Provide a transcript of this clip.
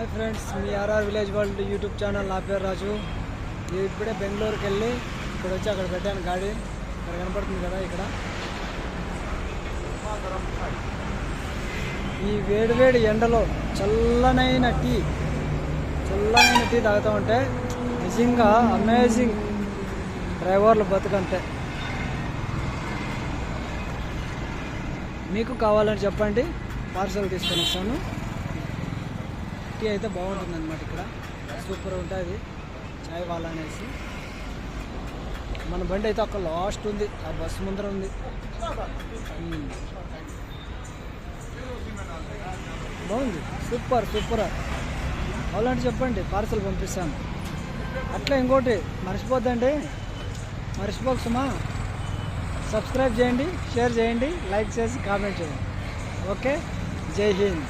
Hi friends, మీ RR village world YouTube channel. నా పేరు రాజు. నేను ఇప్పుడే బెంగళూరుకి వెళ్ళి ఇక్కడ వచ్చి అక్కడ పెట్టాను గాడి. ఇక్కడ కనపడుతుంది కదా, ఇక్కడ ఈ వేడివేడి ఎండలో చల్లనైన టీ తాగుతూ ఉంటే నిజంగా అమేజింగ్. డ్రైవర్లు బతుకంతే. మీకు కావాలని చెప్పండి, పార్సల్ తీసుకొని వస్తాను. టీ అయితే బాగుంటుంది అన్నమాట. ఇక్కడ సూపర్ ఉంటుంది చాయ్ వాళ్ళ అనేసి. మన బండి అయితే అక్కడ లాస్ట్ ఉంది, ఆ బస్సు ముందర ఉంది. బాగుంది, సూపర్. కావాలంటే చెప్పండి, పార్సల్ పంపిస్తాను. అట్లా ఇంకోటి మర్చిపోద్దండి, మర్చిపోకు సుమా. సబ్స్క్రైబ్ చేయండి, షేర్ చేయండి, లైక్ చేసి కామెంట్ చేయండి. ఓకే, జై హింద్.